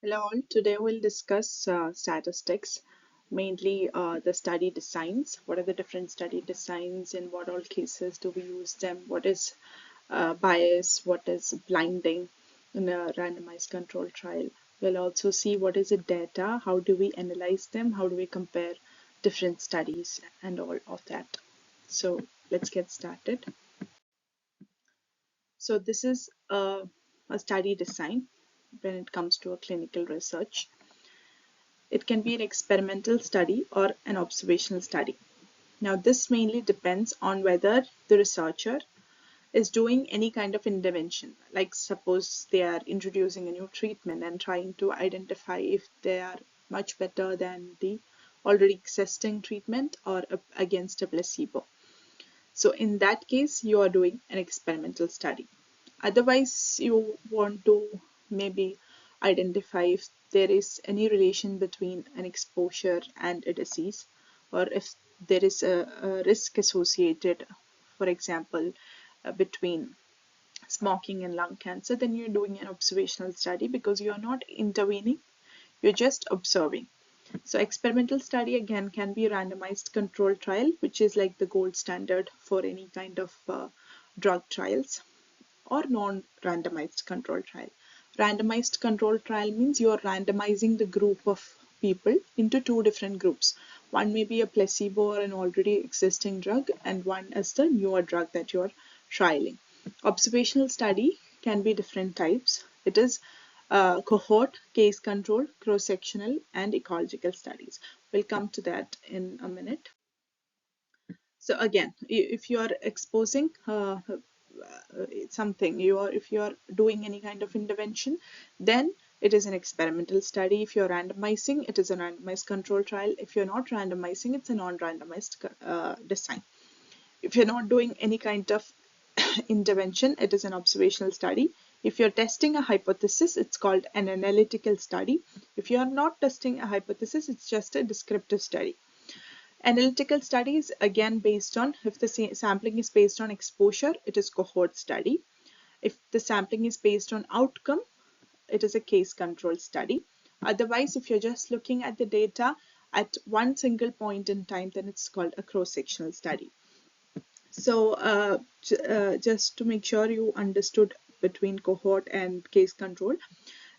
Hello all. Today we'll discuss statistics, mainly the study designs. What are the different study designs? In what all cases do we use them? What is bias? What is blinding in a randomized control trial? We'll also see what is the data, how do we analyze them, how do we compare different studies and all of that. So let's get started. So this is a study design when it comes to a clinical research. It can be an experimental study or an observational study. Now, this mainly depends on whether the researcher is doing any kind of intervention, like suppose they are introducing a new treatment and trying to identify if they are much better than the already existing treatment or against a placebo. So in that case, you are doing an experimental study. Otherwise, you want to maybe identify if there is any relation between an exposure and a disease, or if there is a risk associated, for example, between smoking and lung cancer, then you're doing an observational study because you are not intervening, you're just observing. So experimental study again can be a randomized control trial, which is like the gold standard for any kind of drug trials, or non-randomized control trial. Randomized control trial means you're randomizing the group of people into two different groups. One may be a placebo or an already existing drug, and one is the newer drug that you're trialing. Observational study can be different types. It is cohort, case control, cross-sectional, and ecological studies. We'll come to that in a minute. So again, if you are exposing something, if you are doing any kind of intervention, then it is an experimental study. If you're randomizing, it is a randomized control trial. If you're not randomizing, it's a non-randomized design. If you're not doing any kind of intervention, it is an observational study. If you're testing a hypothesis, it's called an analytical study. If you're not testing a hypothesis, it's just a descriptive study. Analytical study is again based on, if the sampling is based on exposure, it is cohort study. If the sampling is based on outcome, it is a case control study. Otherwise, if you're just looking at the data at one single point in time, then it's called a cross-sectional study. So just to make sure you understood between cohort and case control,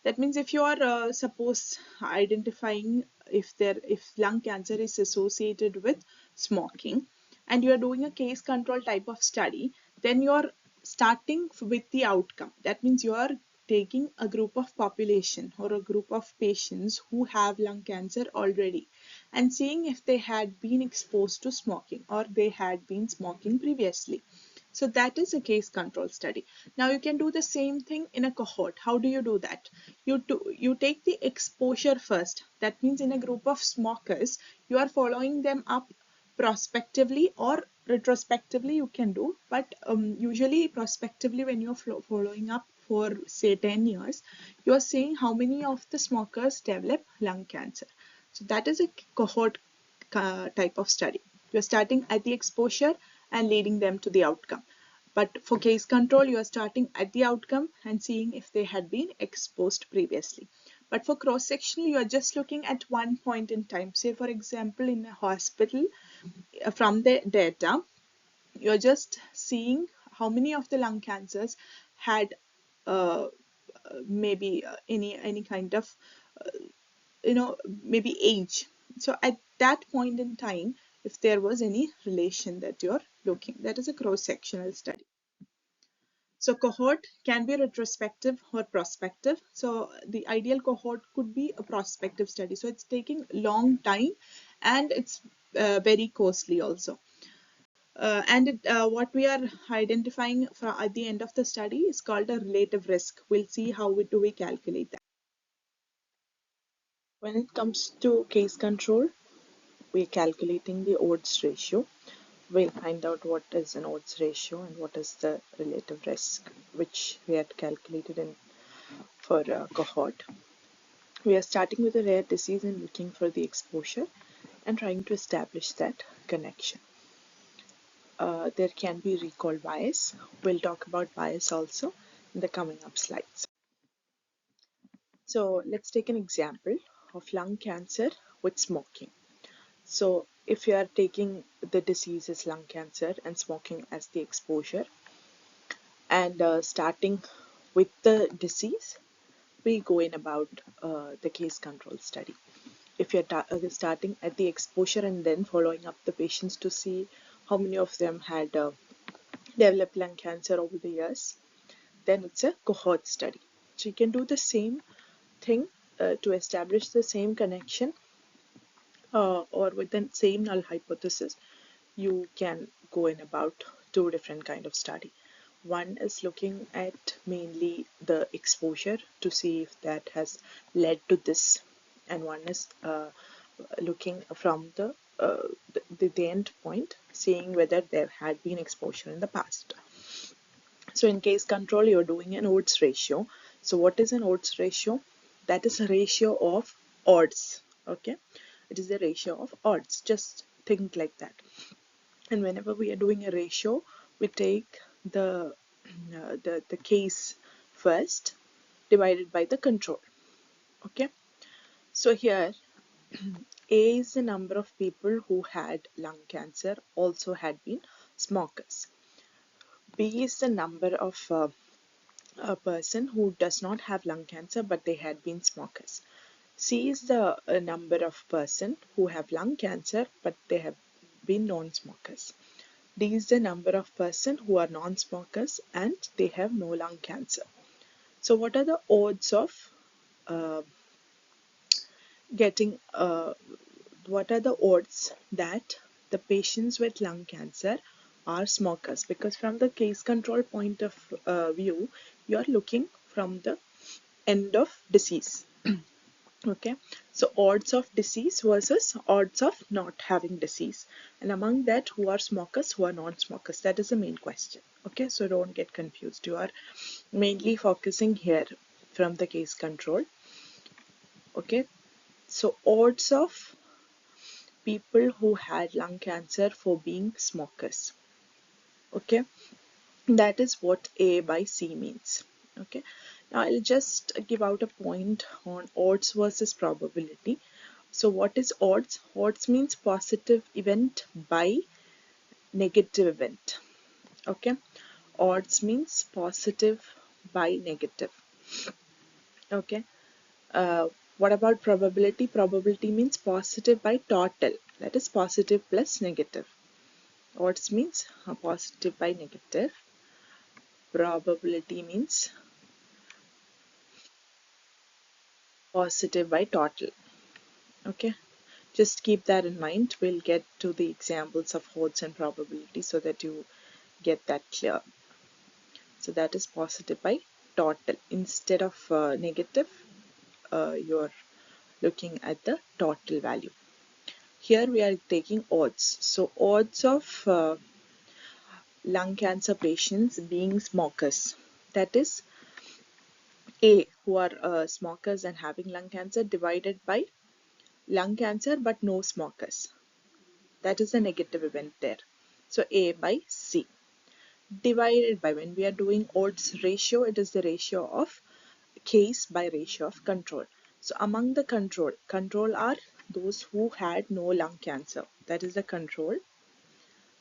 that means if you are suppose identifying if lung cancer is associated with smoking, and you are doing a case control type of study, then you are starting with the outcome. That means you are taking a group of population or a group of patients who have lung cancer already and seeing if they had been exposed to smoking or they had been smoking previously. So that is a case control study. Now you can do the same thing in a cohort. How do you do that? You take the exposure first. That means in a group of smokers, you are following them up prospectively or retrospectively you can do, but usually prospectively when you're following up for say 10 years, you are seeing how many of the smokers develop lung cancer. So that is a cohort type of study. You're starting at the exposure and leading them to the outcome. But for case control, you are starting at the outcome and seeing if they had been exposed previously. But for cross-sectional, you are just looking at one point in time. Say, for example, in a hospital, from the data, you are just seeing how many of the lung cancers had maybe any kind of maybe age. So at that point in time, if there was any relation that you're looking, that is a cross-sectional study. So cohort can be retrospective or prospective. So the ideal cohort could be a prospective study. So it's taking long time and it's very costly also. What we are identifying at the end of the study is called a relative risk. We'll see how do we calculate that. When it comes to case control, we're calculating the odds ratio. We'll find out what is an odds ratio and what is the relative risk, which we had calculated in for a cohort. We are starting with a rare disease and looking for the exposure and trying to establish that connection. There can be recall bias. We'll talk about bias also in the coming up slides. So let's take an example of lung cancer with smoking. So if you are taking the disease as lung cancer and smoking as the exposure, and starting with the disease, we go in about the case control study. If you're starting at the exposure and then following up the patients to see how many of them had developed lung cancer over the years, then it's a cohort study. So you can do the same thing to establish the same connection or with the same null hypothesis. You can go in about two different kind of study. One is looking at mainly the exposure to see if that has led to this, and one is looking from the end point, seeing whether there had been exposure in the past. So in case control, you're doing an odds ratio. So what is an odds ratio? That is a ratio of odds. Okay, it is the ratio of odds. Just think like that. And whenever we are doing a ratio, we take the case first divided by the control. Okay, so here A is the number of people who had lung cancer, also had been smokers. B is the number of a person who does not have lung cancer but they had been smokers. C is the number of person who have lung cancer but they have been non-smokers. D is the number of person who are non-smokers and they have no lung cancer. So what are the odds of uh, getting what are the odds that the patients with lung cancer are smokers? Because from the case control point of view, you are looking from the end of disease. Okay, so odds of disease versus odds of not having disease, and among that, who are smokers, who are non-smokers, that is the main question. Okay, so don't get confused. You are mainly focusing here from the case control. Okay, so odds of people who had lung cancer for being smokers. Okay, that is what A by C means. Okay, now I'll just give out a point on odds versus probability. So what is odds? Odds means positive event by negative event. Okay, odds means positive by negative. Okay, what about probability? Probability means positive by total, that is positive plus negative. Odds means positive by negative. Probability means positive by total. Okay, just keep that in mind. We'll get to the examples of odds and probability so that you get that clear. So that is positive by total. Instead of negative, you're looking at the total value. Here we are taking odds. So odds of lung cancer patients being smokers. That is A, who are smokers and having lung cancer, divided by lung cancer but no smokers. That is a negative event there. So A by C. Divided by, when we are doing odds ratio, it is the ratio of case by ratio of control. So among the control are those who had no lung cancer. That is the control.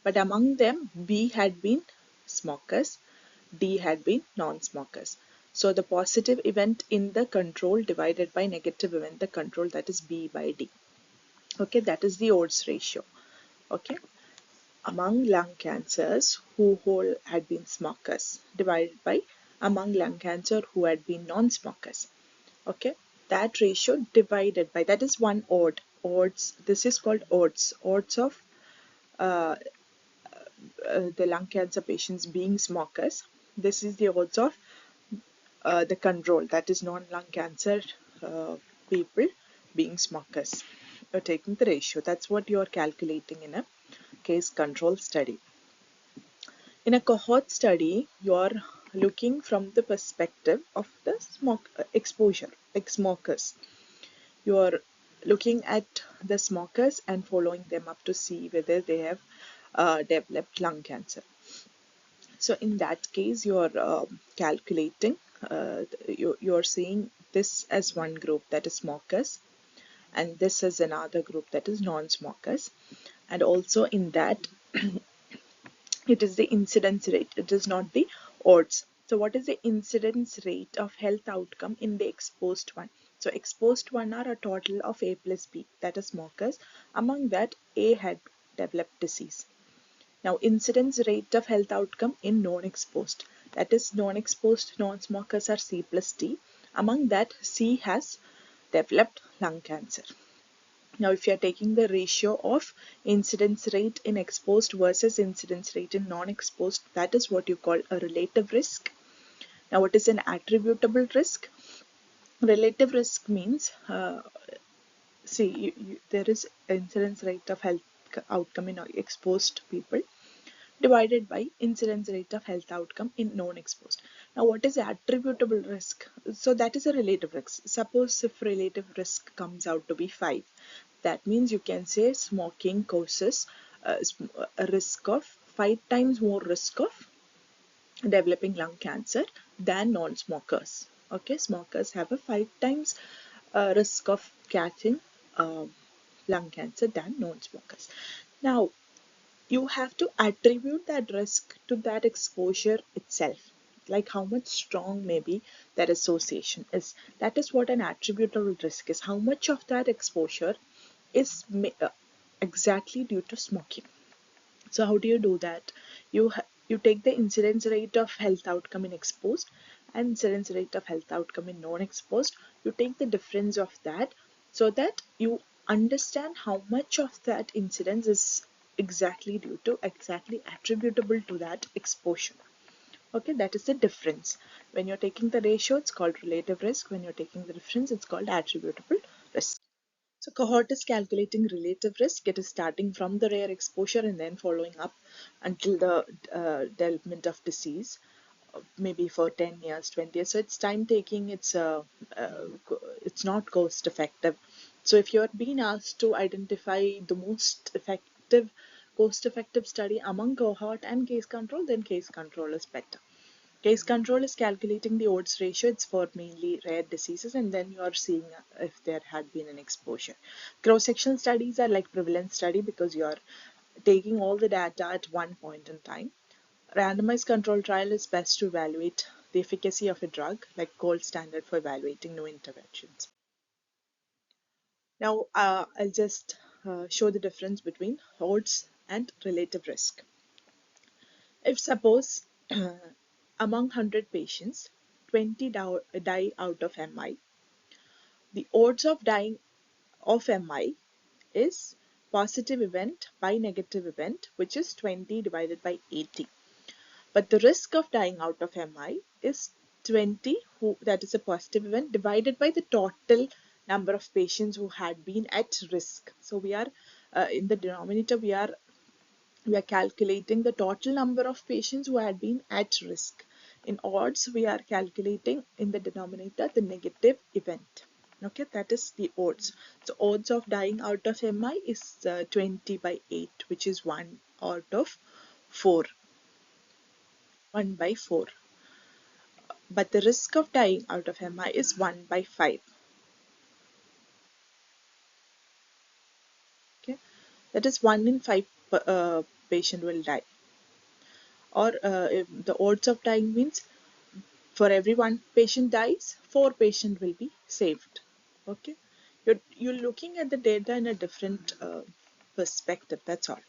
But among them, B had been smokers, D had been non-smokers. So the positive event in the control divided by negative event the control, that is B by D. Okay, that is the odds ratio. Okay, among lung cancers who whole had been smokers divided by among lung cancer who had been non-smokers. Okay, that ratio divided by, that is one odds. This is called odds of uh, the lung cancer patients being smokers. This is the odds of the control, that is non-lung cancer people being smokers. You're taking the ratio. That's what you're calculating in a case control study. In a cohort study, you're looking from the perspective of the exposure, like smokers. You're looking at the smokers and following them up to see whether they have developed lung cancer. So in that case, you're calculating you're seeing this as one group, that is smokers, and this is another group, that is non-smokers. And also in that it is the incidence rate, it is not the odds. So what is the incidence rate of health outcome in the exposed one? So exposed one are a total of A plus B, that is smokers. Among that, A had developed disease. Now incidence rate of health outcome in non-exposed, that is non-exposed non-smokers are C plus D. Among that, C has developed lung cancer. Now, if you are taking the ratio of incidence rate in exposed versus incidence rate in non-exposed, that is what you call a relative risk. Now, what is an attributable risk? Relative risk means, there is incidence rate of health outcome in exposed people divided by incidence rate of health outcome in non-exposed. Now, what is attributable risk? So that is a relative risk. Suppose if relative risk comes out to be 5, that means you can say smoking causes a risk of 5 times more risk of developing lung cancer than non-smokers. Okay, smokers have a 5 times risk of catching lung cancer than non-smokers. Now, you have to attribute that risk to that exposure itself, like how much strong maybe that association is. That is what an attributable risk is. How much of that exposure is exactly due to smoking. So how do you do that? You take the incidence rate of health outcome in exposed and incidence rate of health outcome in non-exposed. You take the difference of that so that you understand how much of that incidence is exactly attributable to that exposure. Okay, that is the difference. When you're taking the ratio, it's called relative risk. When you're taking the difference, it's called attributable risk. So cohort is calculating relative risk. It is starting from the rare exposure and then following up until the development of disease, maybe for 10 years, 20 years. So it's time taking, it's not cost effective. So if you're being asked to identify the most effective, cost effective study among cohort and case control, then case control is better. Case control is calculating the odds ratio. It's for mainly rare diseases, and then you are seeing if there had been an exposure. Cross-sectional studies are like prevalence study because you are taking all the data at one point in time. Randomized control trial is best to evaluate the efficacy of a drug, like gold standard for evaluating new interventions. Now, I'll just show the difference between odds and relative risk. If suppose among 100 patients, 20 die out of MI, the odds of dying of MI is positive event by negative event, which is 20 divided by 80. But the risk of dying out of MI is 20, that is a positive event, divided by the total number of patients who had been at risk. So we are in the denominator, we are calculating the total number of patients who had been at risk. In odds, we are calculating in the denominator the negative event. Okay, that is the odds. So odds of dying out of MI is 20 by 8, which is 1 out of 4. 1 by 4. But the risk of dying out of MI is 1 by 5. Okay, that is 1 in 5 patient will die. Or if the odds of dying means for every 1 patient dies, 4 patients will be saved. Okay, you're looking at the data in a different perspective. That's all.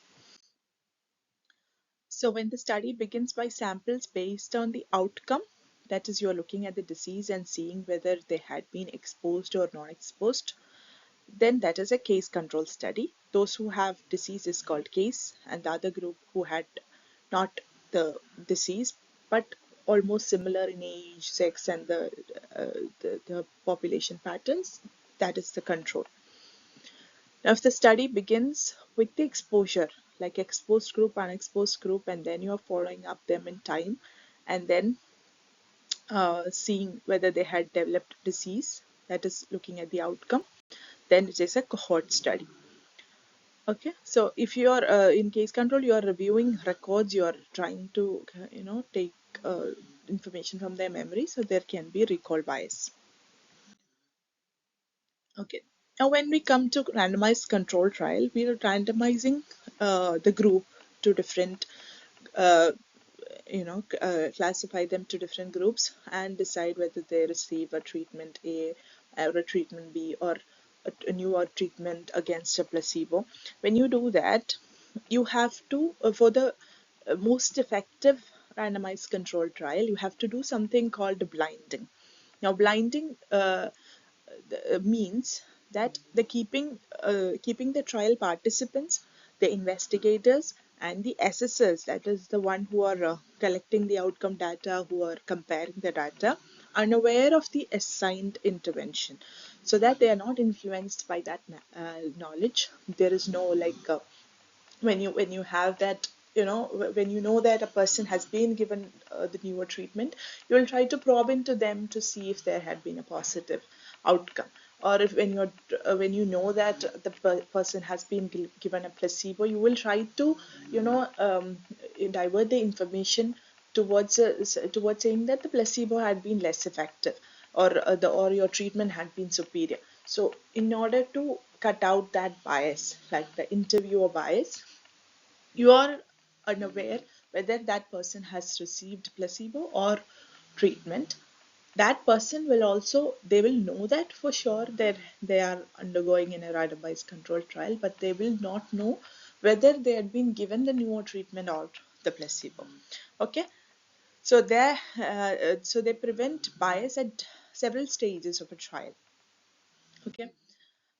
So when the study begins by samples based on the outcome, that is, you're looking at the disease and seeing whether they had been exposed or not exposed, then that is a case control study. Those who have disease is called case, and the other group who had not the disease but almost similar in age, sex, and the population patterns, that is the control. Now, if the study begins with the exposure, like exposed group, unexposed group, and then you're following up them in time, and then seeing whether they had developed disease, that is looking at the outcome, then it is a cohort study. Okay, so if you are in case control, you are reviewing records, you are trying to take information from their memory, so there can be recall bias. Okay. Now, when we come to randomized control trial, we are randomizing the group to different, uh, classify them to different groups and decide whether they receive a treatment A or a treatment B, or a newer treatment against a placebo. When you do that, you have to, for the most effective randomized control trial, you have to do something called blinding. Now, blinding means that the keeping the trial participants, the investigators, and the assessors, that is the one who are collecting the outcome data, who are comparing the data, unaware of the assigned intervention, so that they are not influenced by that knowledge. There is no like when you have that, when you know that a person has been given the newer treatment, you will try to probe into them to see if there had been a positive outcome. Or if when you know that the person has been given a placebo, you will try to, divert the information towards towards saying that the placebo had been less effective, or or your treatment had been superior. So in order to cut out that bias, like the interviewer bias, you are unaware whether that person has received placebo or treatment. That person will also, they will know that for sure that they are undergoing in a randomized control trial, but they will not know whether they had been given the newer treatment or the placebo. Okay. So they prevent bias at several stages of a trial. Okay.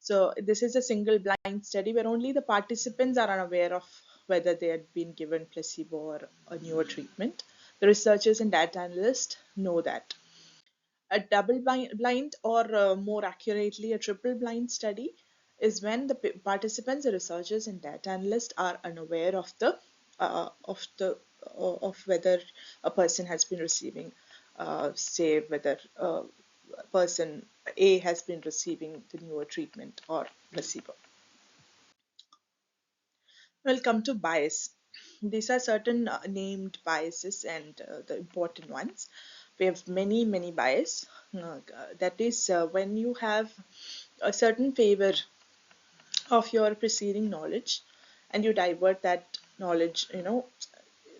So this is a single blind study where only the participants are unaware of whether they had been given placebo or a newer treatment. The researchers and data analysts know that. A double blind, or more accurately, a triple blind study is when the participants, the researchers, and data analysts are unaware of of whether a person has been receiving, say whether person A has been receiving the newer treatment or placebo. We'll come to bias. These are certain named biases and the important ones. We have many bias. That is when you have a certain favor of your preceding knowledge and you divert that knowledge,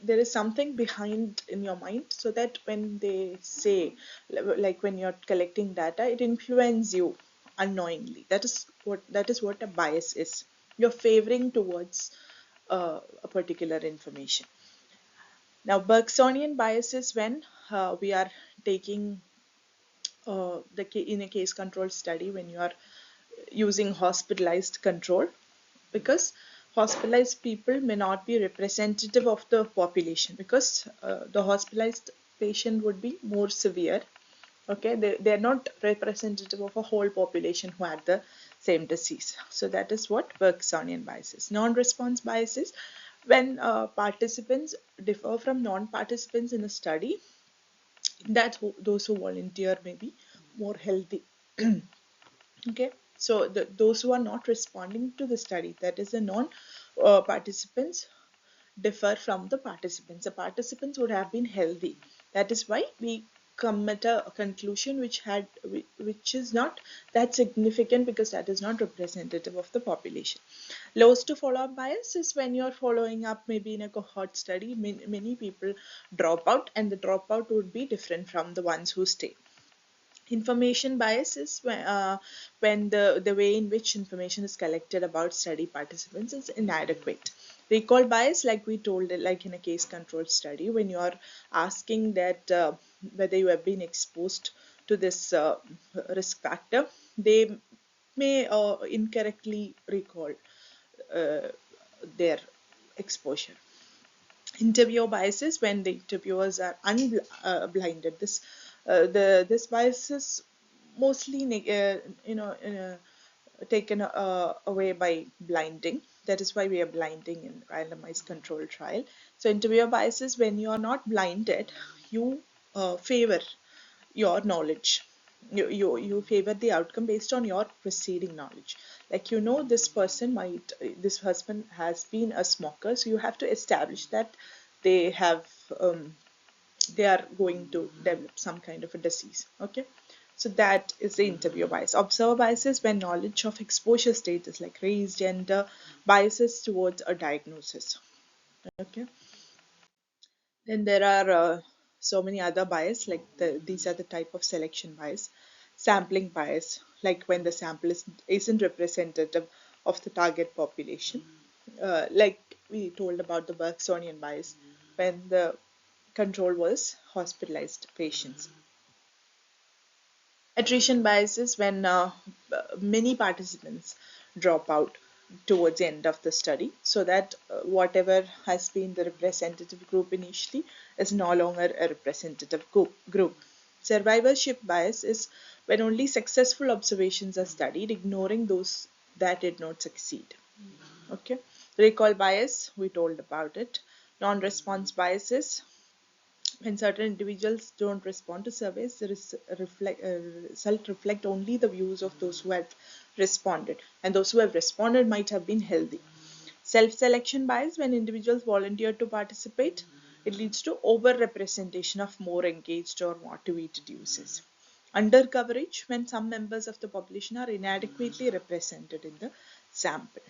there is something behind in your mind, so that when they say, like when you're collecting data, it influences you unknowingly. That is what a bias is. You're favoring towards a particular information. Now, Bergsonian bias is when we are taking in a case control study, when you are using hospitalized control, because hospitalized people may not be representative of the population, because the hospitalized patient would be more severe. Okay, they're not representative of a whole population who had the same disease. So that is what Bergsonian bias is. Non-response bias is when participants differ from non-participants in a study, that those who volunteer may be more healthy. Okay, so those who are not responding to the study, that is the non participants, differ from the participants. The participants would have been healthy. That is why we come at a conclusion which is not that significant, because that is not representative of the population. Loss to follow-up bias is when you're following up maybe in a cohort study, many people drop out, and the dropout would be different from the ones who stay. Information bias is when the way in which information is collected about study participants is inadequate. Recall bias, like we told, like in a case control study, when you are asking that whether you have been exposed to this risk factor, they may incorrectly recall uh, their exposure. Interviewer biases, when the interviewers are unblinded. This bias is mostly taken away by blinding. That is why we are blinding in randomized control trial. So interviewer biases, when you are not blinded, you favor your knowledge. You favor the outcome based on your preceding knowledge. Like, this husband has been a smoker, so you have to establish that they have they are going to develop some kind of a disease. Okay, so that is the interviewer bias. Observer bias is when knowledge of exposure status like race, gender, biases towards a diagnosis. Okay, then there are so many other bias, like these are the type of selection bias. Sampling bias, like when the sample isn't representative of the target population. Like we told about the Bergsonian bias, when the control was hospitalized patients. Attrition bias is when many participants drop out towards the end of the study, so that whatever has been the representative group initially is no longer a representative group. Survivorship bias is when only successful observations are studied, ignoring those that did not succeed. Okay. Recall bias, we told about it. Non response biases, when certain individuals don't respond to surveys, the result reflect only the views of those who have responded, and those who have responded might have been healthy. Self-selection bias, when individuals volunteer to participate, it leads to over-representation of more engaged or motivated users. Undercoverage, when some members of the population are inadequately represented in the sample.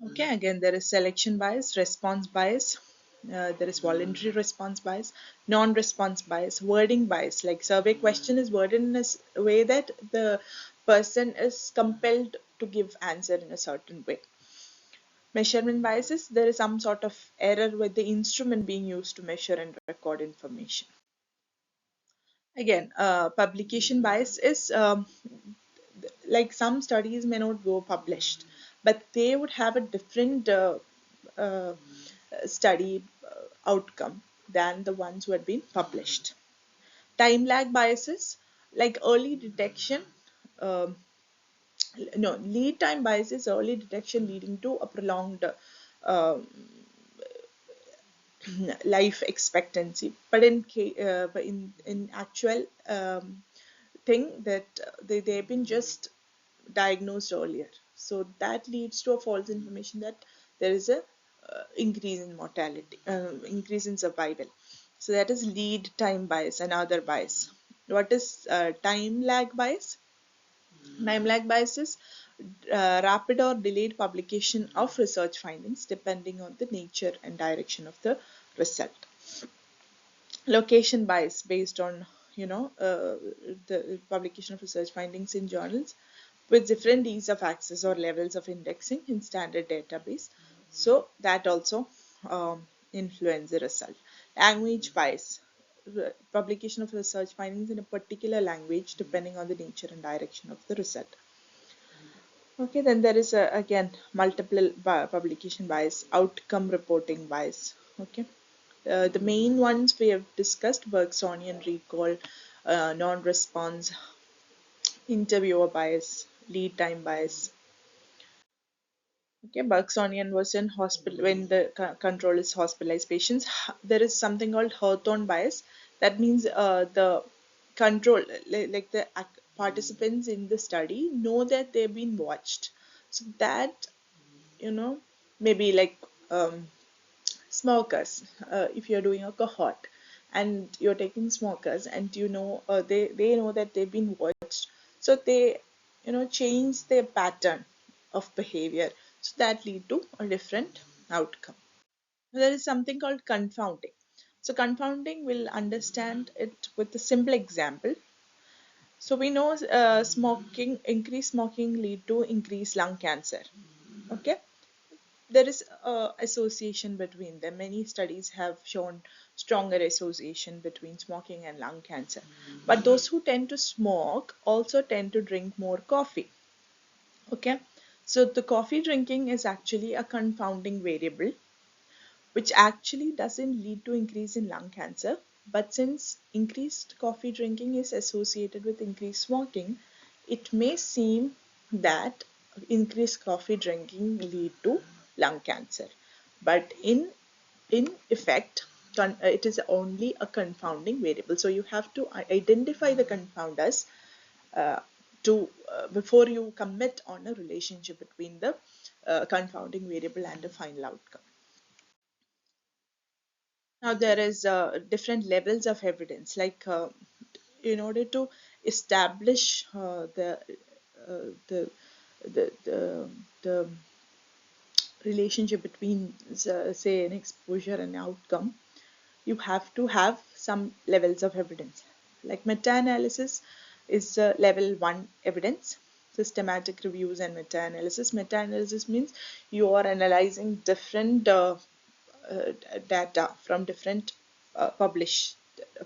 Okay, again, there is selection bias, response bias, there is voluntary response bias, non response bias, wording bias. Like survey question is worded in a way that the person is compelled to give answer in a certain way. Measurement biases, there is some sort of error with the instrument being used to measure and record information. Again, publication bias is like some studies may not go published, but they would have a different uh, study outcome than the ones who had been published. Time lag biases, like early detection, um, no, lead time biases, early detection leading to a prolonged uh, life expectancy. But in actual thing that they've been just diagnosed earlier, so that leads to a false information that there is a increase in mortality, increase in survival. So that is lead time bias and other bias. What is time lag bias? Time lag bias is rapid or delayed publication of research findings depending on the nature and direction of the result. Location bias, based on the publication of research findings in journals with different ease of access or levels of indexing in standard database, so that also influence the result. Language bias, publication of research findings in a particular language depending on the nature and direction of the result. Okay, then there is again multiple publication bias, outcome reporting bias. Okay, the main ones we have discussed: Bergsonian recall, non-response, interviewer bias, lead time bias. Okay, Bergsonian was in hospital when the control is hospitalized patients. There is something called Hawthorne bias. That means the control, like the participants in the study, know that they've been watched. So that, you know, maybe like smokers, if you're doing a cohort and you're taking smokers and they know that they've been watched, so they change their pattern of behavior, so that lead to a different outcome. There is something called confounding. So confounding, will understand it with a simple example. So we know increased smoking lead to increased lung cancer. Okay, there is a association between them. Many studies have shown stronger association between smoking and lung cancer. But those who tend to smoke also tend to drink more coffee. Okay, so the coffee drinking is actually a confounding variable, which actually doesn't lead to increase in lung cancer. But since increased coffee drinking is associated with increased smoking, it may seem that increased coffee drinking lead to lung cancer. But in effect, it is only a confounding variable. So you have to identify the confounders uh, to before you commit on a relationship between the confounding variable and the final outcome. Now there is different levels of evidence. Like in order to establish uh, the, the relationship between say an exposure and outcome, you have to have some levels of evidence. Like meta-analysis is level 1 evidence. Systematic reviews and meta-analysis. Meta-analysis means you are analyzing different uh, data from different already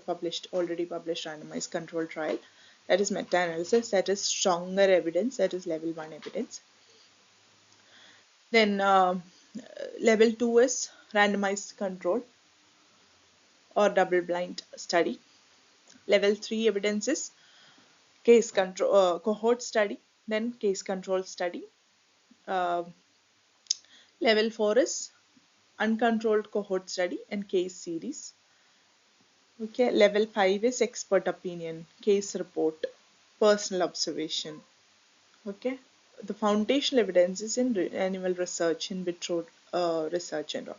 published randomized control trial. That is meta-analysis. That is stronger evidence. That is level 1 evidence. Then level 2 is randomized control or double blind study. Level 3 evidence is case control cohort study, then case control study. Uh, Level 4 is uncontrolled cohort study and case series. Okay, level 5 is expert opinion, case report, personal observation. Okay, the foundational evidence is in animal research, in vitro research and all.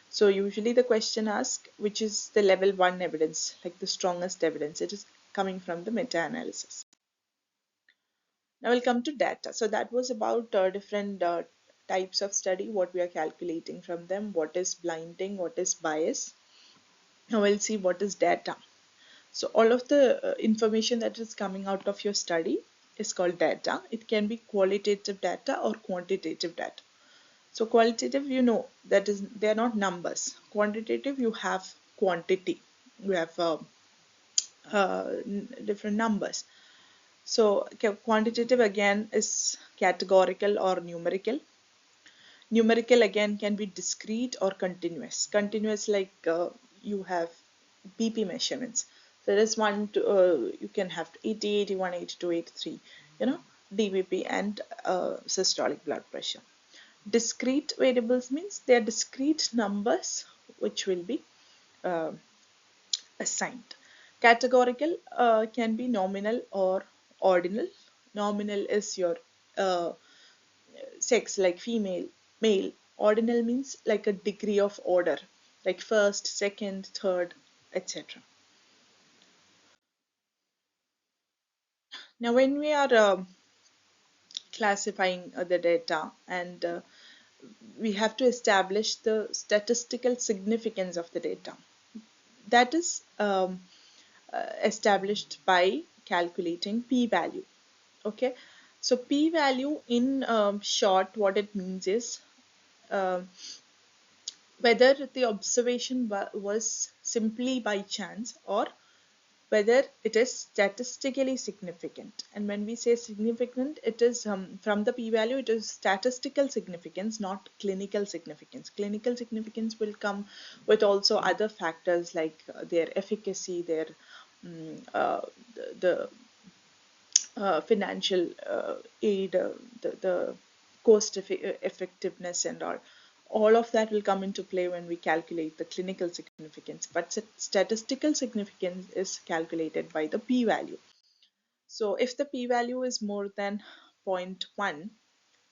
So usually the question asks which is the level 1 evidence, like the strongest evidence. It is coming from the meta-analysis. Now we'll come to data. So that was about different types of study, what we are calculating from them, what is blinding, what is bias. Now we'll see what is data. So all of the information that is coming out of your study is called data. It can be qualitative data or quantitative data. So qualitative, you know, that is they are not numbers. Quantitative, you have quantity. You have different numbers. So quantitative again is categorical or numerical. Numerical again can be discrete or continuous. Continuous like you have BP measurements. So there's one to, you can have 80, 81, 82, 83, you know, DBP and systolic blood pressure. Discrete variables means they are discrete numbers which will be uh, assigned. Categorical can be nominal or ordinal. Nominal is your uh, sex, like female, male. Ordinal means like a degree of order, like first, second, third, etc. Now, when we are classifying the data and we have to establish the statistical significance of the data. That is established by calculating p-value. Okay, so p-value in short, what it means is uh, whether the observation was simply by chance or whether it is statistically significant. And when we say significant, it is from the p-value, it is statistical significance, not clinical significance. Clinical significance will come with also other factors like their efficacy, their the financial aid, the cost effectiveness and all of that will come into play when we calculate the clinical significance, but statistical significance is calculated by the p-value. So if the p-value is more than zero point 0.1,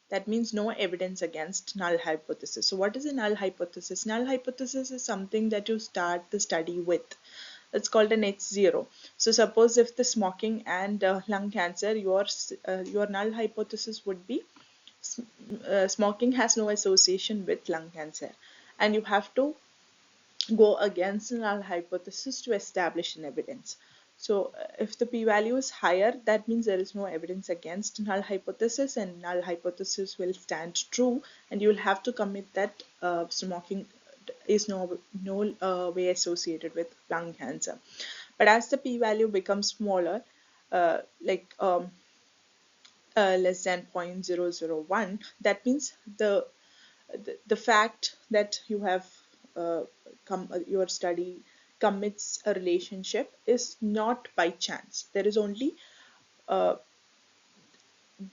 that means no evidence against null hypothesis. So what is a null hypothesis? Null hypothesis is something that you start the study with. It's called an H0. So suppose if the smoking and lung cancer, your null hypothesis would be smoking has no association with lung cancer, and you have to go against the null hypothesis to establish an evidence. So if the p-value is higher, that means there is no evidence against null hypothesis and null hypothesis will stand true, and you will have to commit that smoking is no way associated with lung cancer. But as the p-value becomes smaller, like less than 0.001, that means the fact that you have your study commits a relationship is not by chance. There is only uh,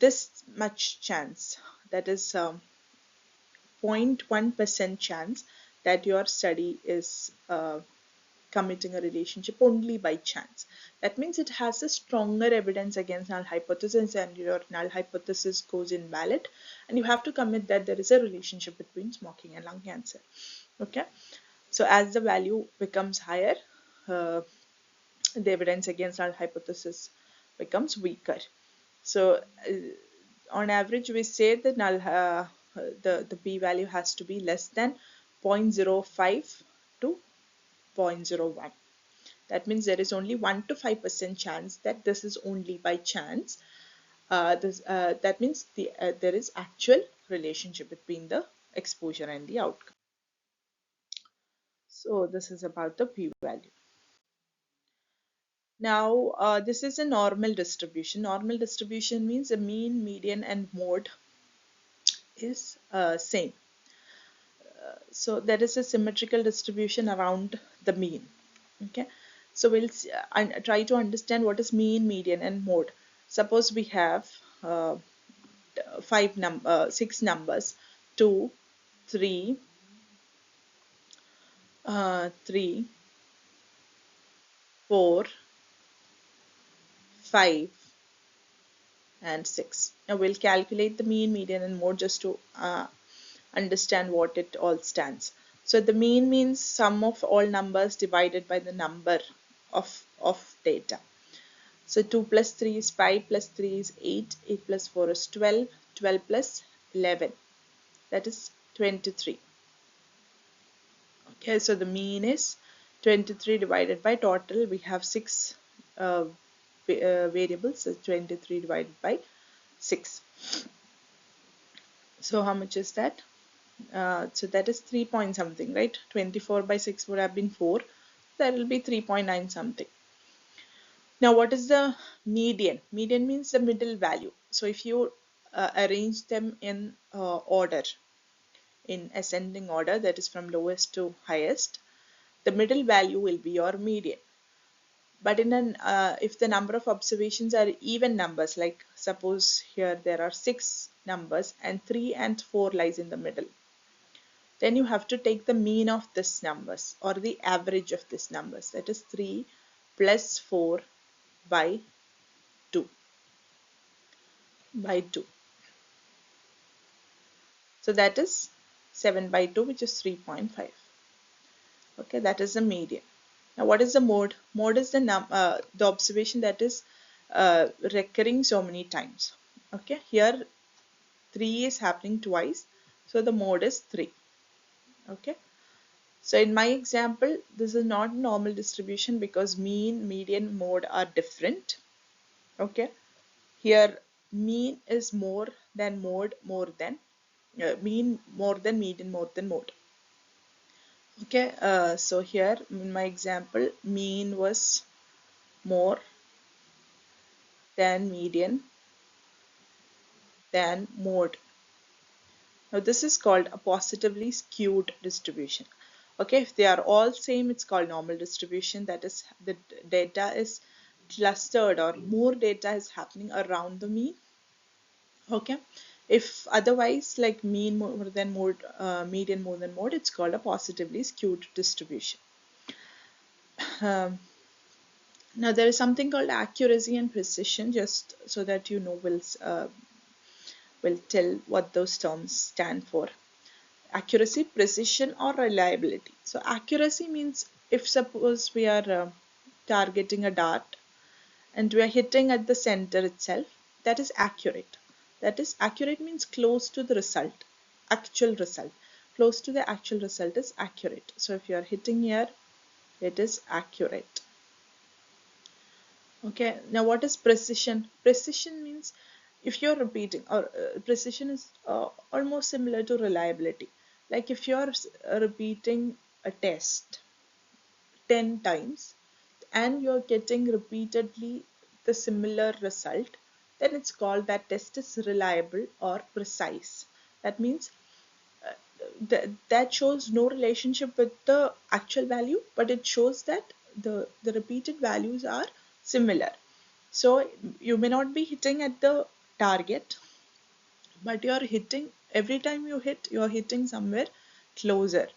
this much chance, that is 0.1% chance that your study is committing a relationship only by chance. That means it has a stronger evidence against null hypothesis and your null hypothesis goes invalid, and you have to commit that there is a relationship between smoking and lung cancer. Okay, So as the value becomes higher, the evidence against our hypothesis becomes weaker. So on average, we say the the p-value has to be less than 0.05 to 0.01. That means there is only 1 to 5% chance that this is only by chance. That means there is actual relationship between the exposure and the outcome. So this is about the p-value. Now, this is a normal distribution. Normal distribution means the mean, median, and mode is same. So there is a symmetrical distribution around the mean. Okay, so we'll try to understand what is mean, median, and mode. Suppose we have six numbers: 2, 3, 3, 4, 5, and 6. Now we'll calculate the mean, median, and mode just to understand what it all stands. So the mean means sum of all numbers divided by the number of data. So 2 plus 3 is 5, plus 3 is 8, 8 plus 4 is 12, 12 plus 11, that is 23. Okay, so the mean is 23 divided by total. We have 6 variables, so 23 divided by 6. So how much is that? So that is 3 point something, right? 24 by 6 would have been 4. That will be 3.9 something. Now, what is the median? Median means the middle value. So if you arrange them in order, in ascending order, that is from lowest to highest, the middle value will be your median. But if the number of observations are even numbers, like suppose here there are 6 numbers and 3 and 4 lies in the middle, then you have to take the mean of this numbers or the average of this numbers, that is 3 plus 4 by 2 by 2. So that is 7 by 2, which is 3.5. Okay, that is the median. Now what is the mode? Mode is the observation that is recurring so many times. Okay, here 3 is happening twice, so the mode is 3. Okay, so in my example, this is not normal distribution because mean, median, mode are different. Okay, here mean is more than mode, more than mean, more than median, more than mode. Okay, so here in my example, mean was more than median than mode. Now this is called a positively skewed distribution. Okay, if they are all same, it's called normal distribution. That is, the data is clustered or more data is happening around the mean. Okay, if otherwise like mean more than mode, median more than mode, it's called a positively skewed distribution. Now there is something called accuracy and precision, just so that you know, will tell what those terms stand for. Accuracy, precision, or reliability. So accuracy means if suppose we are targeting a dart and we are hitting at the center itself, that is accurate. That is, accurate means close to the result, actual result. Close to the actual result is accurate. So if you are hitting here, it is accurate. Okay, now what is precision? Precision means if you're repeating, or precision is almost similar to reliability. Like if you're repeating a test 10 times and you're getting repeatedly the similar result, then it's called that test is reliable or precise. That means that shows no relationship with the actual value, but it shows that the repeated values are similar. So you may not be hitting at the target, but you're hitting, every time you hit, you're hitting somewhere closer.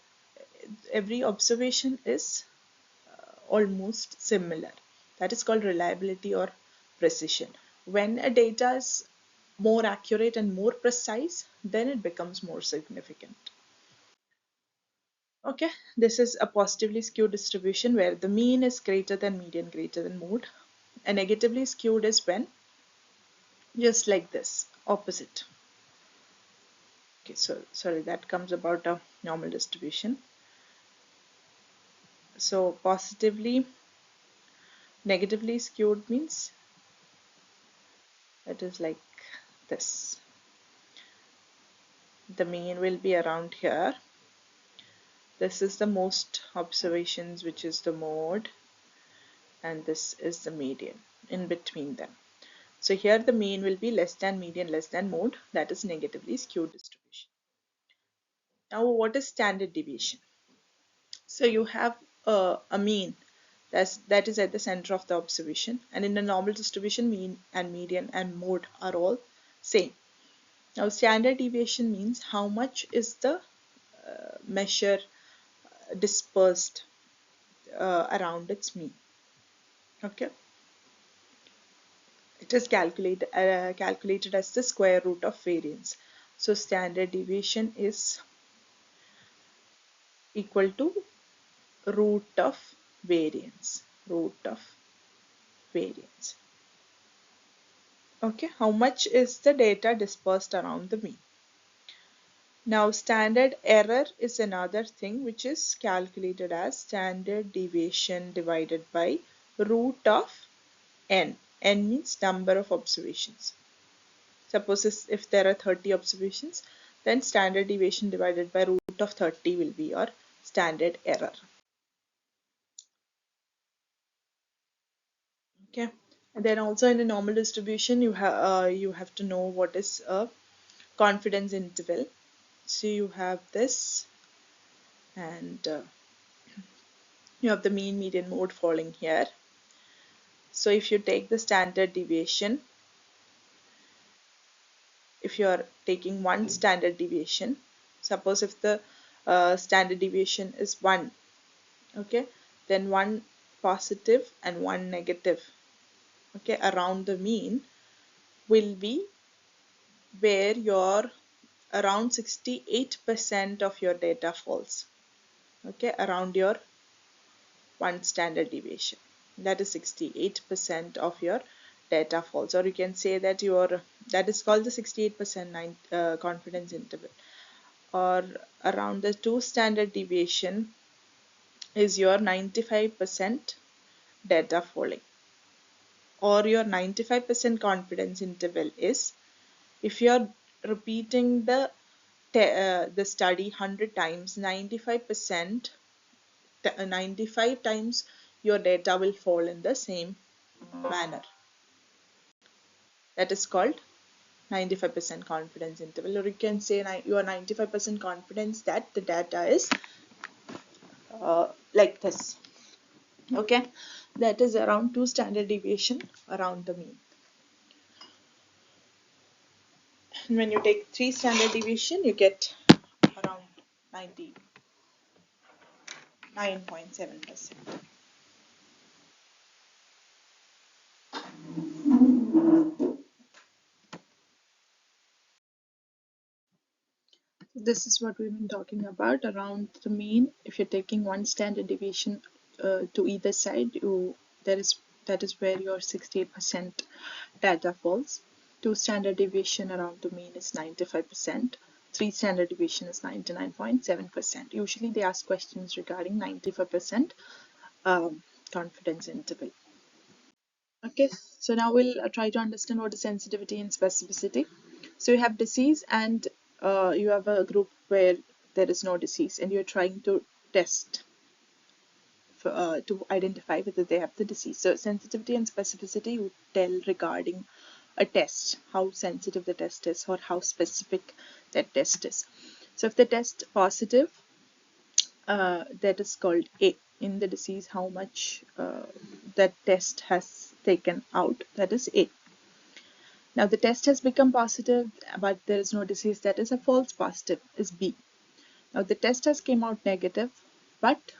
Every observation is almost similar. That is called reliability or precision. When a data is more accurate and more precise, then it becomes more significant. Okay, this is a positively skewed distribution where the mean is greater than median greater than mode. A negatively skewed is when just like this, opposite. Okay, so sorry, that comes about a normal distribution. So negatively skewed means it is like this. The mean will be around here. This is the most observations, which is the mode, and this is the median in between them. So here the mean will be less than median less than mode, that is negatively skewed distribution. Now what is standard deviation? So you have a mean that is at the center of the observation, and in a normal distribution mean and median and mode are all same. Now standard deviation means how much is the measure dispersed around its mean. Okay, it is calculated as the square root of variance. So standard deviation is equal to root of variance. Root of variance. Okay, how much is the data dispersed around the mean? Now standard error is another thing which is calculated as standard deviation divided by root of n. N means number of observations. Suppose if there are 30 observations, then standard deviation divided by root of 30 will be your standard error. Okay, and then also in a normal distribution you have to know what is a confidence interval. So you have this, and you have the mean, median, mode falling here. So if you take the standard deviation, if you are taking one standard deviation, suppose if the standard deviation is 1, okay, then one positive and one negative, okay, around the mean will be where your around 68% of your data falls, okay, around your one standard deviation. That is 68% of your data falls, or you can say that your that is called the 68% confidence interval, or around the 2 standard deviation is your 95% data falling, or your 95% confidence interval is if you're repeating the study 100 times, 95 times your data will fall in the same manner. That is called 95% confidence interval, or you can say you are 95% confidence that the data is like this. Okay, that is around 2 standard deviation around the mean. And when you take 3 standard deviation, you get around 99.7%. This is what we've been talking about around the mean. If you're taking one standard deviation to either side, that is where your 68% data falls. 2 standard deviation around the mean is 95%. 3 standard deviation is 99.7%. Usually they ask questions regarding 95% confidence interval. Okay, so now we'll try to understand what is sensitivity and specificity. So you have disease, and you have a group where there is no disease, and you're trying to test to identify whether they have the disease. So sensitivity and specificity would tell regarding a test, how sensitive the test is or how specific that test is. So if the test positive, that is called A. In the disease, how much that test has taken out, that is A. Now the test has become positive, but there is no disease, that is a false positive, is B. Now the test has came out negative, but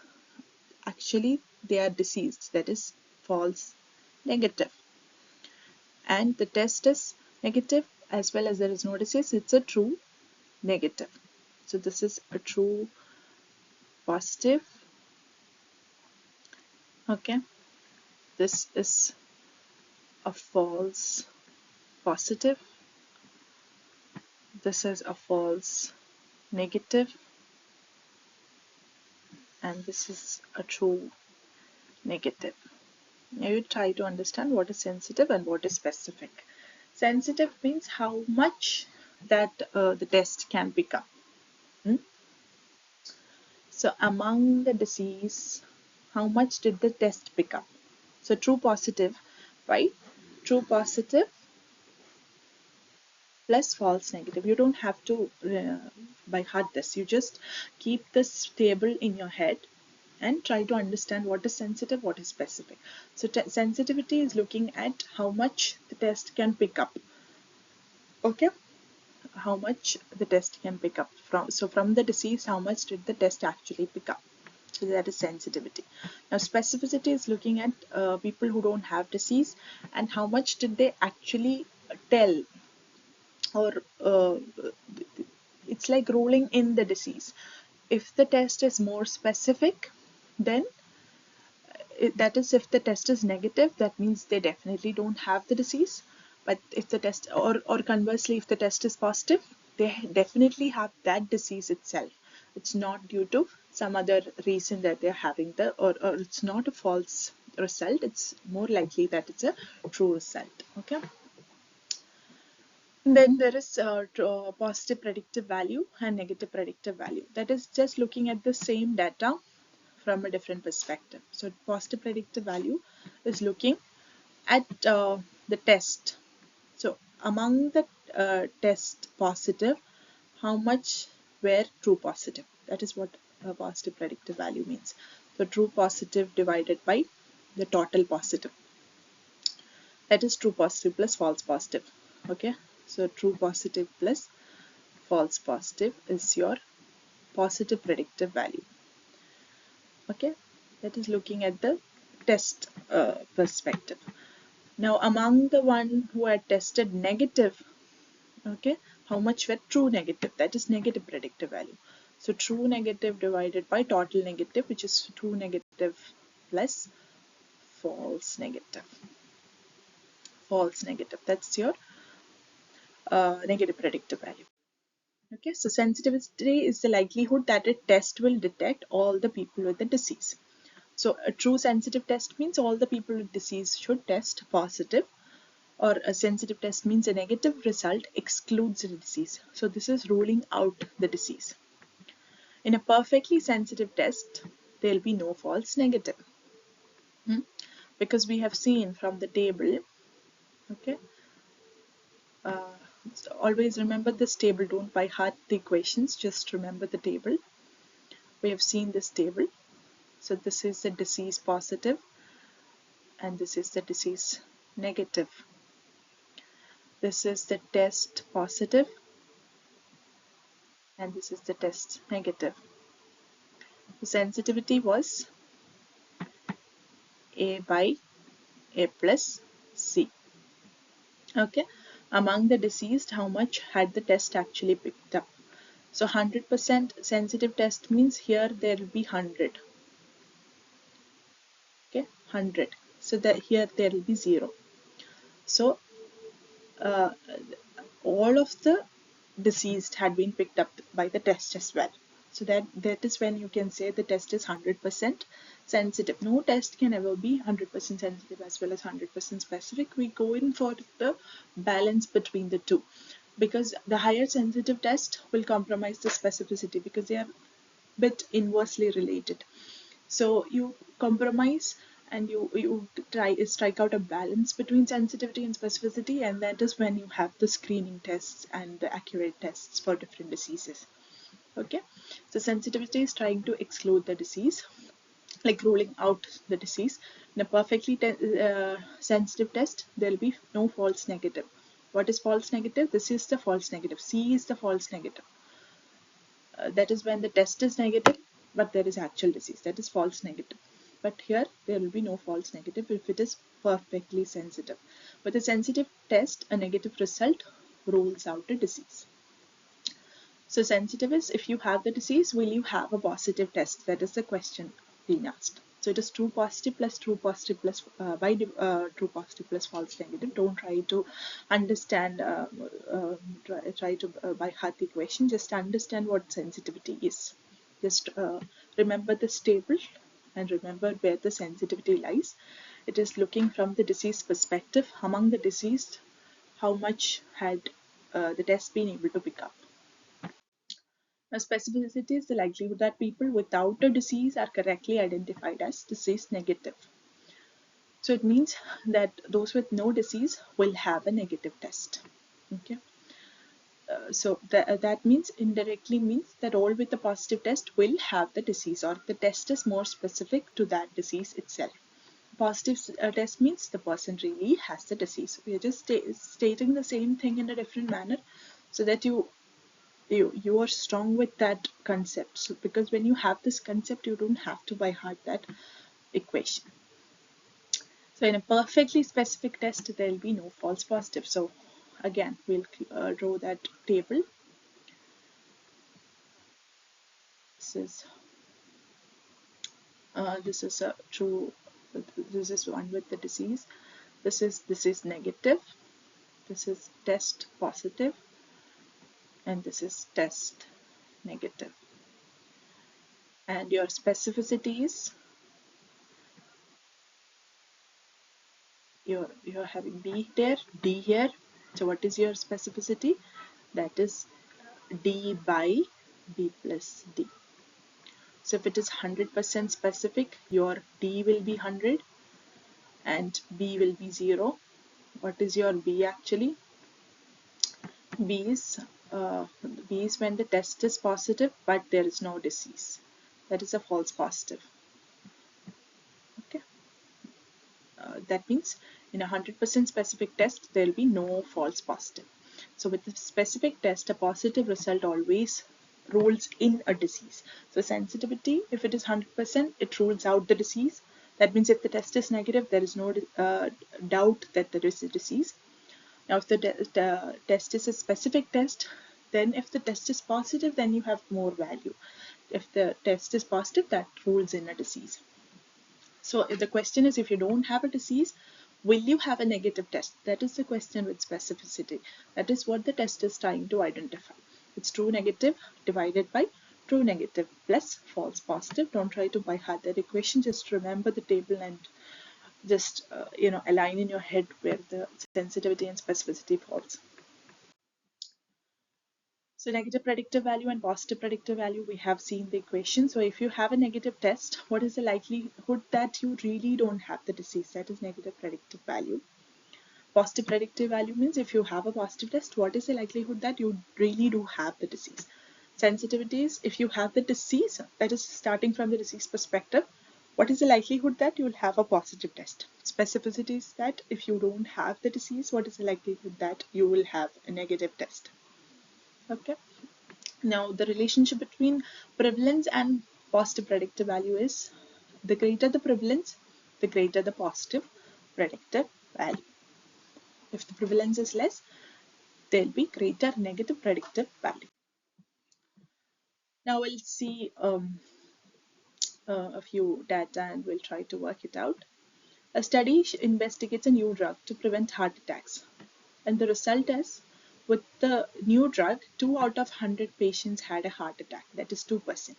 actually they are diseased, that is false negative. And the test is negative as well as there is no disease, it's a true negative. So this is a true positive. Okay, this is a false positive. This is a false negative, and this is a true negative. Now you try to understand what is sensitive and what is specific. Sensitive means how much that the test can pick up. So among the disease, how much did the test pick up? So true positive, right? True positive plus false negative. You don't have to by heart this. You just keep this table in your head and try to understand what is sensitive, what is specific. So sensitivity is looking at how much the test can pick up. Okay, how much the test can pick up from. So from the disease, how much did the test actually pick up? So that is sensitivity. Now specificity is looking at people who don't have disease and how much did they actually tell, or it's like ruling in the disease. If the test is more specific, then that is, if the test is negative, that means they definitely don't have the disease. But if the test, or conversely, if the test is positive, they definitely have that disease itself. It's not due to some other reason that they're having the, or it's not a false result. It's more likely that it's a true result. Okay. Then there is positive predictive value and negative predictive value. That is just looking at the same data from a different perspective. So positive predictive value is looking at the test. So among the test positive, how much were true positive? That is what positive predictive value means. So true positive divided by the total positive. That is true positive plus false positive. Okay, so true positive plus false positive is your positive predictive value. Okay, that is looking at the test perspective. Now among the one who had tested negative, okay, how much were true negative? That is negative predictive value. So true negative divided by total negative, which is true negative plus false negative. False negative, that's your negative predictive value. Okay, so sensitivity is the likelihood that a test will detect all the people with the disease. So a true sensitive test means all the people with disease should test positive, or a sensitive test means a negative result excludes the disease. So this is ruling out the disease. In a perfectly sensitive test, there will be no false negative. Because we have seen from the table, okay, so always remember this table, don't by heart the equations, just remember the table. We have seen this table. So this is the disease positive and this is the disease negative. This is the test positive and this is the test negative. The sensitivity was A by A plus C. Okay, among the deceased, how much had the test actually picked up? So 100% sensitive test means here there will be 100. Okay, 100. So that here there will be 0. So uh, all of the deceased had been picked up by the test as well. So that is when you can say the test is 100% sensitive. No test can ever be 100% sensitive as well as 100% specific. We go in for the balance between the two, because the higher sensitive test will compromise the specificity because they are a bit inversely related. So you compromise and you try strike out a balance between sensitivity and specificity, and that is when you have the screening tests and the accurate tests for different diseases. Okay, so sensitivity is trying to exclude the disease, like ruling out the disease. In a perfectly sensitive test, there will be no false negative. What is false negative? This is the false negative. C is the false negative. That is when the test is negative but there is actual disease. That is false negative. But here there will be no false negative if it is perfectly sensitive. With a sensitive test, a negative result rules out a disease. So sensitive is, if you have the disease, will you have a positive test? That is the question being asked. So it is true positive plus true positive plus true positive plus false negative. Don't try to understand, try to by heart the equation. Just understand what sensitivity is. Just remember this table and remember where the sensitivity lies. It is looking from the disease perspective. Among the deceased, how much had the test been able to pick up? Now, specificity is the likelihood that people without a disease are correctly identified as disease negative. So it means that those with no disease will have a negative test. Okay. That means indirectly means that all with a positive test will have the disease, or the test is more specific to that disease itself. Positive test means the person really has the disease. We are just stating the same thing in a different manner so that you are strong with that concept. So because when you have this concept, you don't have to by heart that equation. So in a perfectly specific test, there will be no false positive. So again, we'll draw that table. This is a true. This is one with the disease. This is negative. This is test positive, and this is test negative. And your specificity is, you're having B there, D here. So what is your specificity? That is D by B plus D. So if it is 100% specific, your D will be 100 and B will be 0. What is your B actually? B is when the test is positive but there is no disease. That is a false positive. Okay. That means in a 100% specific test, there will be no false positive. So with the specific test, a positive result always rules in a disease. So sensitivity, if it is 100%, it rules out the disease. That means if the test is negative, there is no doubt that there is a disease. Now if the test is a specific test, then if the test is positive, then you have more value. If the test is positive, that rules in a disease. So if the question is, if you don't have a disease, will you have a negative test? That is the question with specificity. That is what the test is trying to identify. It's true negative divided by true negative plus false positive. Don't try to by heart that equation. Just remember the table and just align in your head where the sensitivity and specificity falls. So negative predictive value and positive predictive value, we have seen the equation. So if you have a negative test, what is the likelihood that you really don't have the disease? That is negative predictive value. Positive predictive value means if you have a positive test, what is the likelihood that you really do have the disease? Sensitivity is if you have the disease, that is starting from the disease perspective, what is the likelihood that you will have a positive test? Specificity is that if you don't have the disease, what is the likelihood that you will have a negative test? Okay. Now the relationship between prevalence and positive predictive value is, the greater the prevalence, the greater the positive predictive value. If the prevalence is less, there will be greater negative predictive value. Now we'll see a few data and we'll try to work it out. A study investigates a new drug to prevent heart attacks, and the result is, with the new drug, 2 out of 100 patients had a heart attack, that is 2%.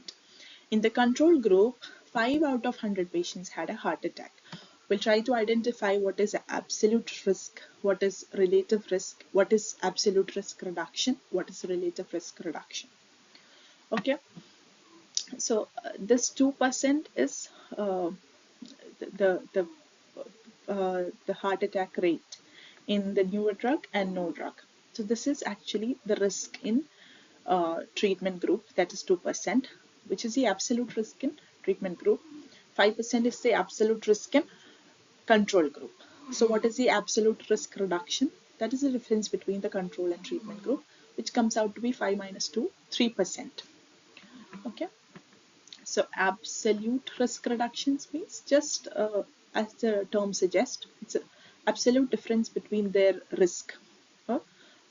In the control group, 5 out of 100 patients had a heart attack. We'll try to identify what is absolute risk, what is relative risk, what is absolute risk reduction, what is relative risk reduction. Okay, so this 2% is the heart attack rate in the newer drug and no drug. So this is actually the risk in treatment group, that is 2%, which is the absolute risk in treatment group. 5% is the absolute risk in control group. So what is the absolute risk reduction? That is the difference between the control and treatment group, which comes out to be 5 minus 2, 3%. Okay. So absolute risk reductions means just as the term suggests, it's an absolute difference between their risk.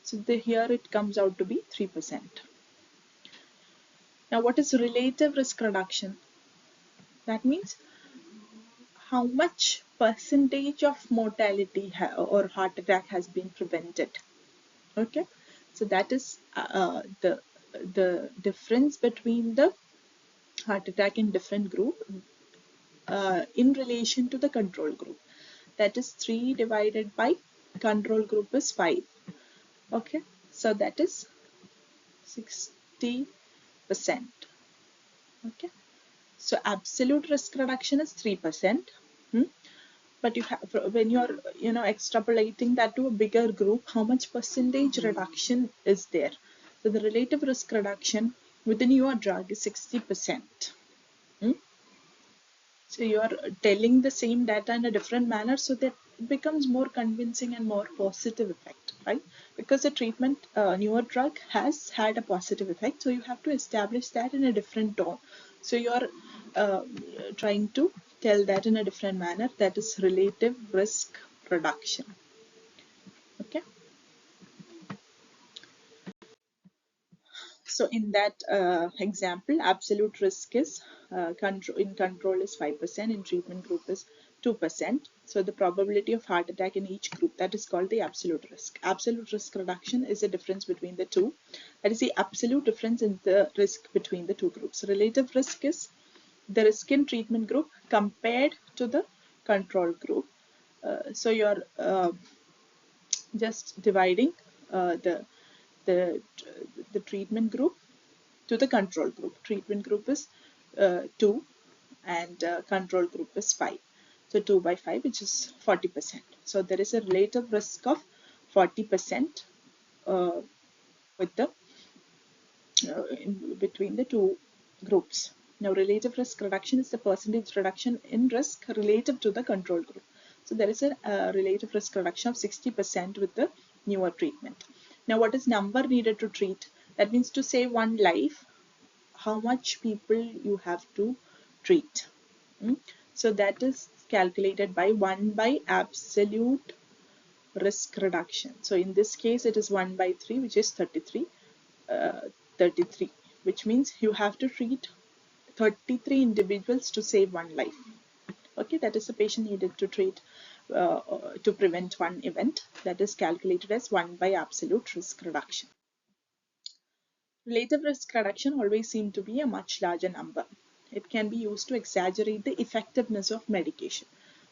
So here it comes out to be 3%. Now, what is relative risk reduction? That means how much percentage of mortality or heart attack has been prevented. Okay, so that is the difference between the heart attack in different group in relation to the control group. That is 3 divided by control group is 5. Okay, so that is 60%. Okay, so absolute risk reduction is 3%. But you have, when you're extrapolating that to a bigger group, how much percentage reduction is there? So the relative risk reduction within your drug is 60%. So you are telling the same data in a different manner, so that it becomes more convincing and more positive effect, right? Because the treatment, newer drug has had a positive effect, so you have to establish that in a different tone. So you are uh, trying to tell that in a different manner. That is relative risk reduction. Okay. So in that example, absolute risk is in control is 5%, in treatment group is 2%. So the probability of heart attack in each group, that is called the absolute risk. Absolute risk reduction is the difference between the two. That is the absolute difference in the risk between the two groups. Relative risk is the risk in treatment group compared to the control group. So you're just dividing the the the treatment group to the control group. Treatment group is 2 and control group is 5. So 2 by 5, which is 40%. So there is a relative risk of 40% with the between the two groups. Now, relative risk reduction is the percentage reduction in risk relative to the control group. So there is a relative risk reduction of 60% with the newer treatment. Now, what is number needed to treat? That means to save one life, how much people you have to treat. So that is calculated by 1 by absolute risk reduction. So in this case, it is 1 by 3, which is 33. 33, which means you have to treat 33 individuals to save one life. Okay, that is the patient needed to treat to prevent one event. That is calculated as 1 by absolute risk reduction. Relative risk reduction always seems to be a much larger number. It can be used to exaggerate the effectiveness of medication.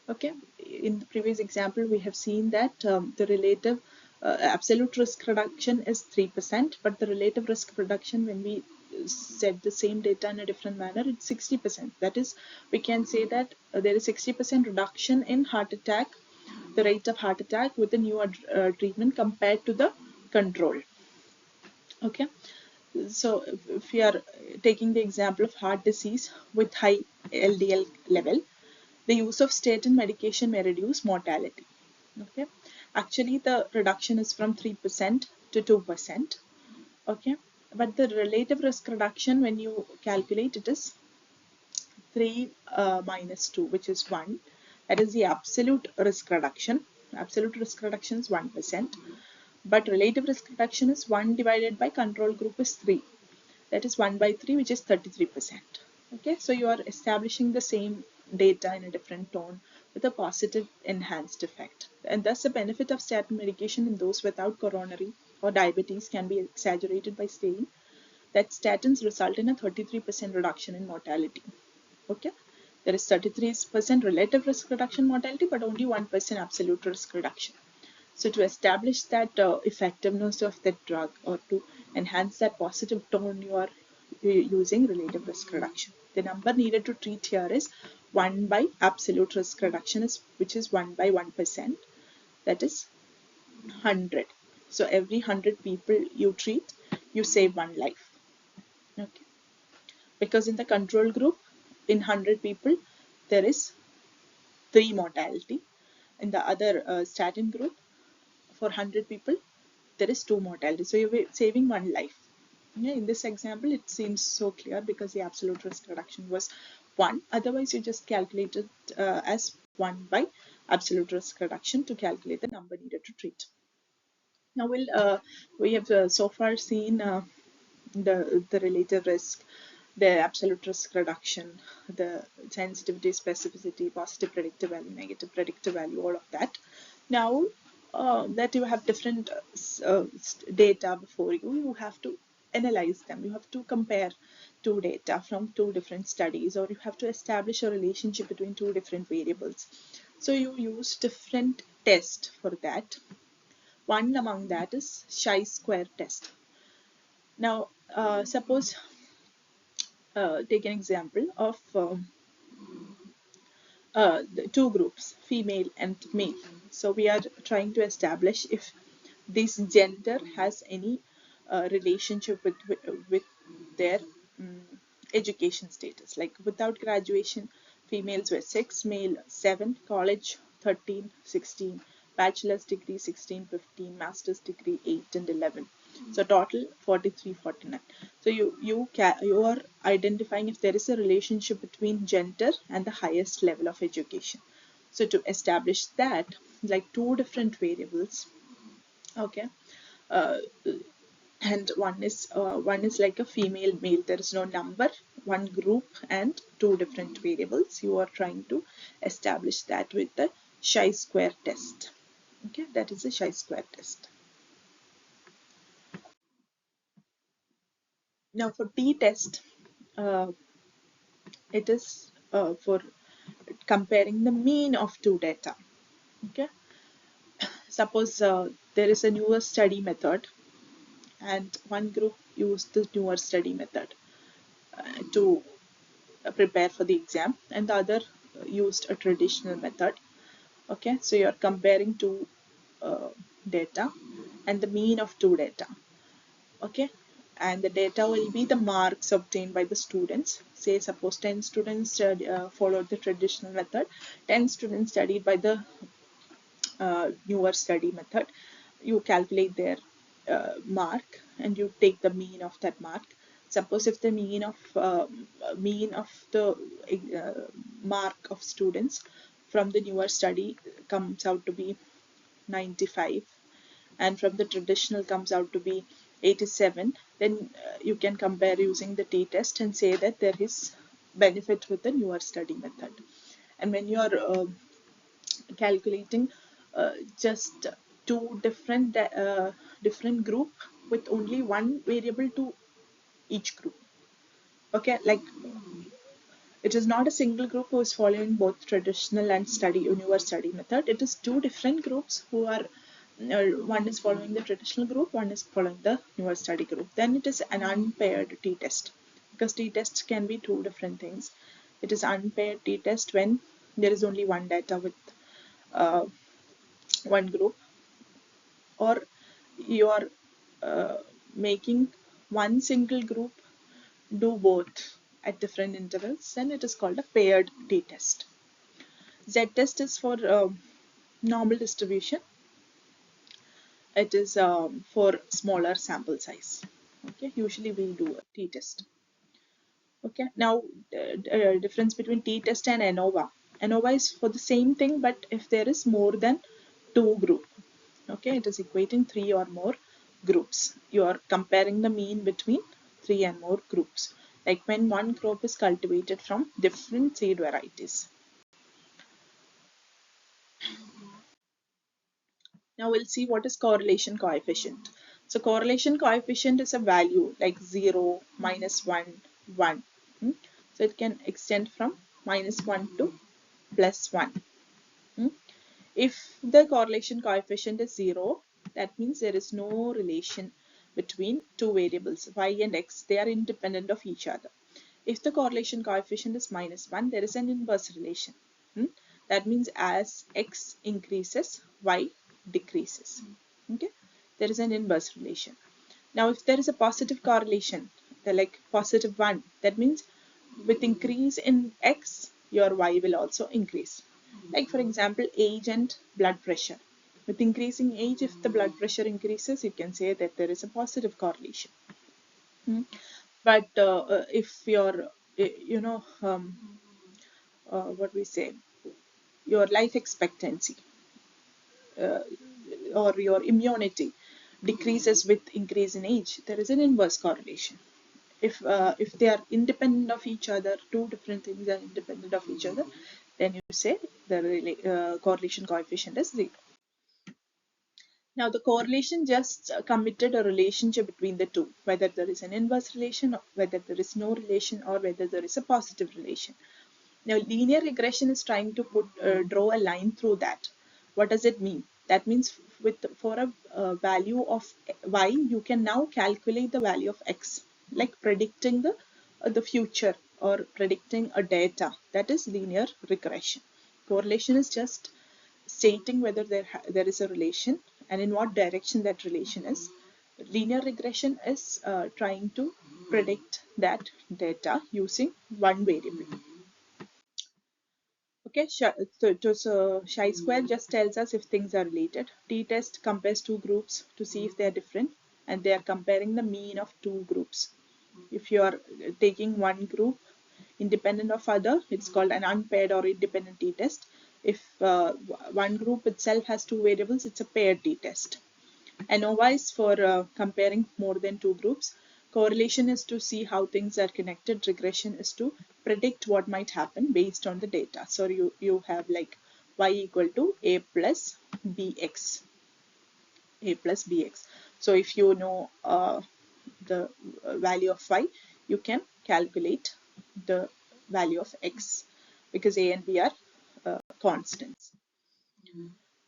Okay, in the previous example, we have seen that the relative absolute risk reduction is 3%, but the relative risk reduction, when we set the same data in a different manner, it's 60%. That is, we can say that there is 60% reduction in heart attack, the rate of heart attack with the newer treatment compared to the control. Okay, so if we are taking the example of heart disease with high LDL level, the use of statin medication may reduce mortality. Okay, actually the reduction is from 3% to 2%. Okay, but the relative risk reduction, when you calculate, it is 3 minus 2, which is 1. That is the absolute risk reduction. Absolute risk reduction is 1%, but relative risk reduction is 1 divided by control group is 3. That is 1 by 3, which is 33%. Okay, so you are establishing the same data in a different tone with a positive enhanced effect. And thus the benefit of statin medication in those without coronary or diabetes can be exaggerated by saying that statins result in a 33% reduction in mortality. Okay, there is 33% relative risk reduction mortality, but only 1% absolute risk reduction. So to establish that effectiveness of that drug, or to enhance that positive tone, you are using relative risk reduction. The number needed to treat here is 1 by absolute risk reduction, which is 1 by 1%. That is 100. So every 100 people you treat, you save one life. Okay. Because in the control group, in 100 people, there is 3 mortality. In the other statin group, for 100 people, there is 2 mortality. So you're saving one life. Yeah, in this example, it seems so clear because the absolute risk reduction was 1. Otherwise, you just calculate it as 1 by absolute risk reduction to calculate the number needed to treat. Now, we have so far seen the relative risk, the absolute risk reduction, the sensitivity, specificity, positive predictive value, negative predictive value, all of that. Now that you have different data before you, you have to analyze them. You have to compare two data from two different studies, or you have to establish a relationship between two different variables. So you use different tests for that. One among that is chi-square test. Now, suppose take an example of the two groups, female and male. So we are trying to establish if this gender has any relationship with their education status. Like without graduation, females were 6, male 7, college 13, 16, bachelor's degree 16, 15, master's degree 8 and 11. So total 43, 49. So you are identifying if there is a relationship between gender and the highest level of education. So to establish that, like two different variables, okay, uh, and one is like a female male, there is no number, one group and two different variables. You are trying to establish that with the chi-square test. Okay, that is a chi-square test. Now for t-test, uh, it is for comparing the mean of two data. Okay, suppose there is a newer study method and one group used the newer study method to prepare for the exam, and the other used a traditional method. Okay, so you're comparing two data and the mean of two data. Okay, and the data will be the marks obtained by the students. Say suppose 10 students followed the traditional method, 10 students studied by the newer study method. You calculate their mark and you take the mean of that mark. Suppose if the mean of the mark of students from the newer study comes out to be 95 and from the traditional comes out to be 87, then you can compare using the t-test and say that there is benefit with the newer study method. And when you are calculating just two different group with only one variable to each group, okay, like it is not a single group who is following both traditional and newer study method. It is two different groups who are one is following the traditional group, one is following the newer study group. Then it is an unpaired t-test, because t-tests can be two different things. It is unpaired t-test when there is only one data with uh, one group, or you are making one single group do both at different intervals, then it is called a paired t-test. Z-test is for normal distribution. It is for smaller sample size. Okay, usually we do a t-test. Okay, now difference between t-test and ANOVA. ANOVA is for the same thing, but if there is more than two groups. Okay, it is equating three or more groups. You are comparing the mean between three and more groups, like when one crop is cultivated from different seed varieties. Now we'll see what is correlation coefficient. So correlation coefficient is a value like 0, -1, 1. So it can extend from -1 to +1. If the correlation coefficient is 0, that means there is no relation between two variables, y and x. They are independent of each other. If the correlation coefficient is -1, there is an inverse relation. That means as x increases, y decreases. Okay, there is an inverse relation. Now, if there is a positive correlation, like +1, that means with increase in x, your y will also increase. Like for example, age and blood pressure. With increasing age, if the blood pressure increases, you can say that there is a positive correlation. But if your, what we say, your life expectancy uh, or your immunity decreases with increase in age, there is an inverse correlation. If they are independent of each other, two different things are independent of each other, then you say the correlation coefficient is 0. Now the correlation just committed a relationship between the two, whether there is an inverse relation, or whether there is no relation, or whether there is a positive relation. Now linear regression is trying to draw a line through that. What does it mean? That means for a value of y, you can now calculate the value of x, like predicting the future or predicting a data. That is linear regression. Correlation is just stating whether there is a relation and in what direction that relation is. Linear regression is trying to predict that data using one variable. Okay, so chi-square just tells us if things are related. T-test compares two groups to see if they are different, and they are comparing the mean of two groups. If you are taking one group independent of other, it's called an unpaired or independent t-test. If one group itself has two variables, it's a paired t-test. ANOVA is for comparing more than two groups. Correlation is to see how things are connected. Regression is to predict what might happen based on the data. So you have like y equal to a plus bx. A plus bx. So if you know the value of y, you can calculate the value of x because a and b are constants.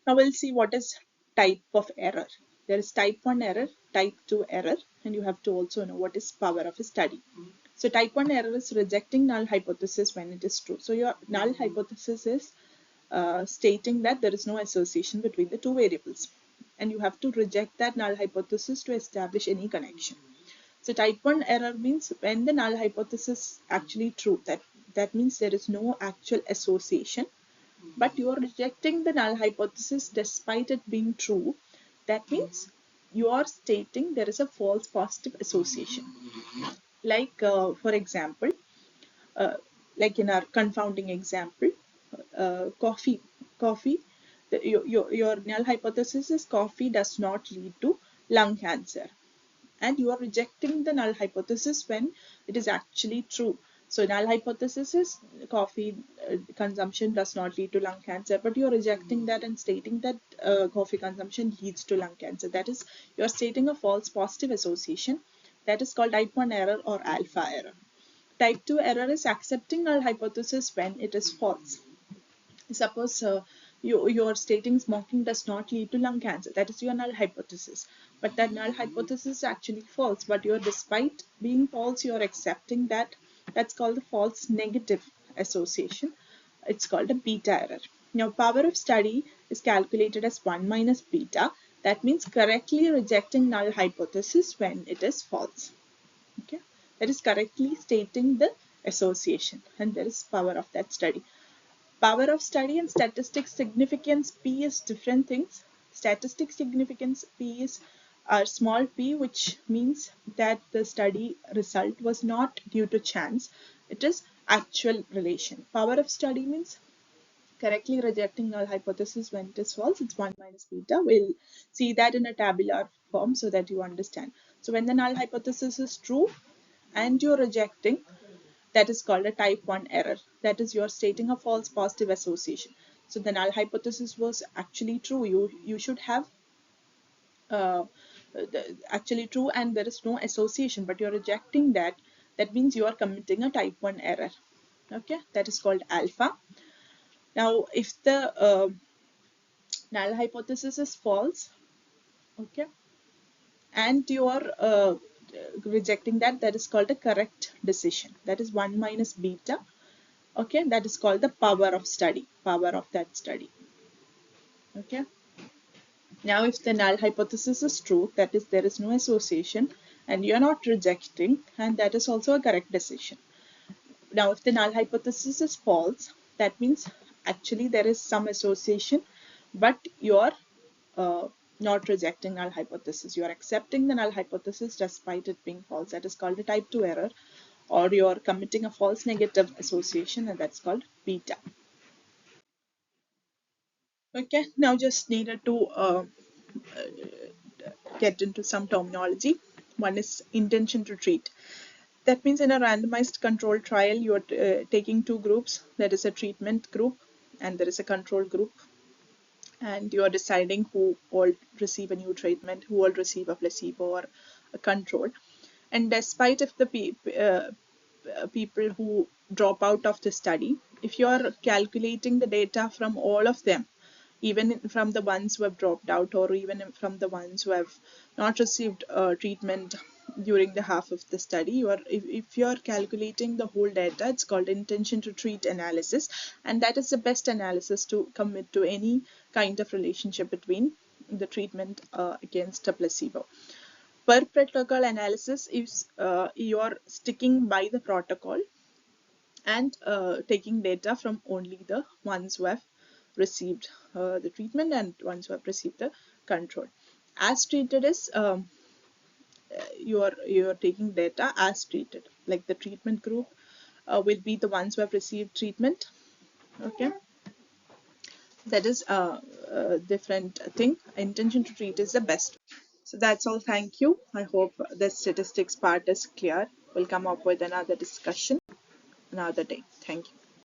Now we'll see what is type of error. There is type 1 error, type 2 error, and you have to also know what is power of a study. So type 1 error is rejecting null hypothesis when it is true. So your null hypothesis is stating that there is no association between the two variables. And you have to reject that null hypothesis to establish any connection. So type 1 error means when the null hypothesis is actually true. That means there is no actual association, but you are rejecting the null hypothesis despite it being true. That means you are stating there is a false positive association. Like for example, uh, like in our confounding example, coffee, your null hypothesis is coffee does not lead to lung cancer, and you are rejecting the null hypothesis when it is actually true. So null hypothesis is coffee consumption does not lead to lung cancer, but you're rejecting that and stating that coffee consumption leads to lung cancer. That is, you're stating a false positive association. That is called type 1 error or alpha error. Type 2 error is accepting null hypothesis when it is false. Suppose you are stating smoking does not lead to lung cancer. That is your null hypothesis. But that null hypothesis is actually false. But you're, despite being false, you're accepting that. That's called the false negative association. It's called a beta error. Now, power of study is calculated as 1 minus beta. That means correctly rejecting null hypothesis when it is false. Okay, that is correctly stating the association, and there is power of that study. Power of study and statistics significance P is different things. Statistic significance P is a small p, which means that the study result was not due to chance. It is actual relation. Power of study means correctly rejecting null hypothesis when it is false. It's 1 minus beta. We'll see that in a tabular form so that you understand. So when the null hypothesis is true and you're rejecting, that is called a type 1 error. That is, you're stating a false positive association. So the null hypothesis was actually true. You should have uh, actually true and there is no association, but you're rejecting that. That means you are committing a type 1 error. Okay, that is called alpha. Now, if the null hypothesis is false, okay, and you are rejecting that, that is called a correct decision. That is 1 minus beta. Okay, that is called the power of study, power of that study. Okay, now if the null hypothesis is true, that is, there is no association and you're not rejecting, and that is also a correct decision. Now if the null hypothesis is false, that means actually there is some association, but you're not rejecting null hypothesis. You are accepting the null hypothesis despite it being false. That is called a type 2 error, or you're committing a false negative association, and that's called beta. Okay, now just needed to get into some terminology. One is intention to treat. That means in a randomized controlled trial, you're taking two groups. There is a treatment group and there is a control group. And you are deciding who all receive a new treatment, who all receive a placebo or a control. And despite if the people who drop out of the study, if you are calculating the data from all of them, even from the ones who have dropped out or even from the ones who have not received treatment during the half of the study, if you are calculating the whole data, it's called intention to treat analysis, and that is the best analysis to commit to any kind of relationship between the treatment against a placebo. Per protocol analysis is you're sticking by the protocol and taking data from only the ones who have received the treatment and ones who have received the control. As treated is you're taking data as treated, like the treatment group will be the ones who have received treatment. Okay, that is a different thing. Intention to treat is the best. So that's all. Thank you. I hope the statistics part is clear. We'll come up with another discussion another day. Thank you.